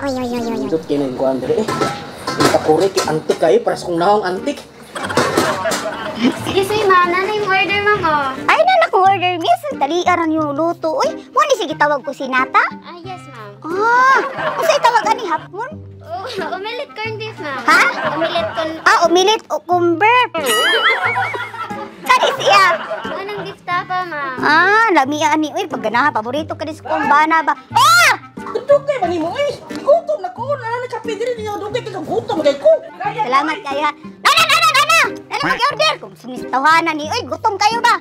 Ito kinin ko andre. Kapuri ki antik kayo para sa kong nahong antik. Sige, sige, ma. Nanay mo order mo ko. Ay, nanak mo order, miss. Dali aran yung luto. Uy, mo ni sige tawag ko si Nata? Ah, yes, ma'am. Kung sa'yo tawag ani hapon? Oh, omelette corn beef, ma'am. Ha? Omelette corn... Omelette o kumber. Kani siya? Anong gift tapa, ma'am? Lami ani. Uy, pag ganahan, paborito ka din sa kumbana ba? Dugay ba ni mo eh? Gutom na ko. Nana kape diri niyo dugay kay gutom kay ko. Salamat kaya. Nana mag-order. Kung sumistawanan ni, uy, gutom kayo ba?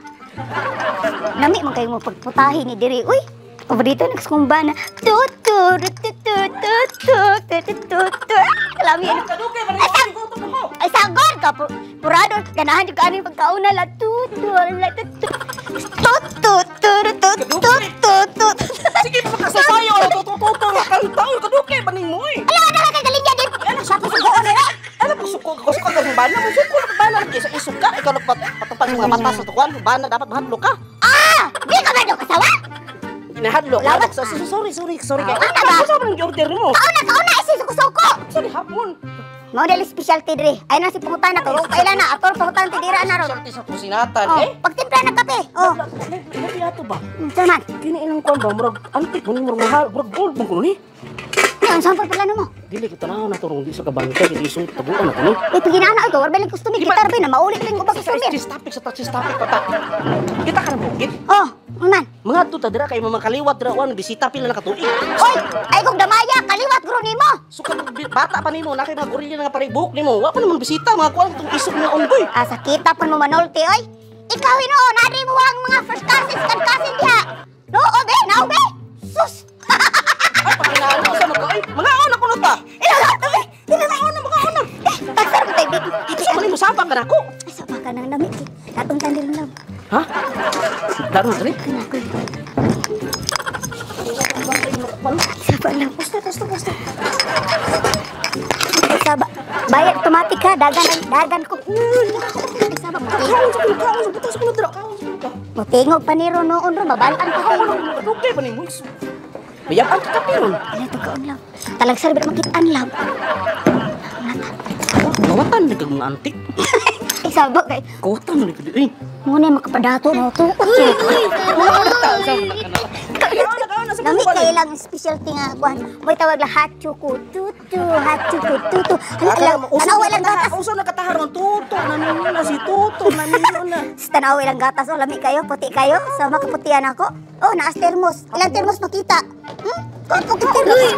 Nami man kayo mo pagputahin ni diri. Uy, paborito na sa kumbana. Lami ano. Dugay ba ni mo? Gutom na ko. Ay, sagon ka. Purado, ganahan yung kanin pagkauna la. Sige, makasasayaw na tutututo nga kantaon ka dugay ba ni mo eh? Ala, kay galinja din. Ano sa ko suko na? Ano pag suko ko suko ka bana mo suko ka bana isa isuka ikaw nagpatupag mga mata sa tuwan bana dapat mahadlo ka. Di ka ba daw kasawa? Ginahadlo ka. Sorry kay. Ano sa man order mo? Kauna, isuko-suko. Sorry hapon. Mau dali specialty diri. Ay na si pangutan na to. Kailan na ator pangutan ti dira na ron. Sorry sa kusinatan eh. Pagtimpla ng kape. Hindi ato ba? Saman. Kini ilang kon ba murag antik mo murag mahal murag gold mo kuno ni. Ang sampol plano mo. Dili kita na turong di sa kabantay di isu tabuan na kuno. Paginaana ito, wala balik gusto ni gitar ba na maulit ring ubag sa sumir. Touch topic pata. Kita ka na bukid. Man. Mga tuta dira kay mga kaliwat dira wan bisita pila na katuig. Oy, ay kog damaya kaliwat gro nimo. Suka bata pa nimo na kay mga gorilla nga paribok nimo. Wa pa naman bisita mga kuan tong isog nga onboy. Sakita pa mo manolti oy. Ikaw hinoon, nari mo ang mga first cousins kan cousin diha. No, obe, now be. Sus. Ay paginaano sa mga ay mga ona kuno ta. Mga ona. Tagsar ko tay bit. Ito sa nimo sabang ka nako. Ay, sapa ka nang lamig. Katong tandil lang. Ha? Daro dali. Sapa lang. Basta. Saba. Bayad otomatik ha, dagan ko. Saba mo. Matingog pa ni Ron noon ron, mabalaan pa ko. Dugay ba nimo? Bayab ang kapiron. Ano ito kaon lang. Talag sarbit makitaan lang. Kawatan na kang antik. Sabak kay. Kawatan na kadi. Muna makapadato mo to. Nami kay lang specialty nga kuan. May tawag la hachuku tutu. Tanaw lang gatas. Uso na katahar ng tuto na ninyo na si tuto na ninyo na. Tanaw lang gatas o lami kayo, puti kayo. So makaputian ako. Oh, naas termos. Ilang termos makita? Kung termos.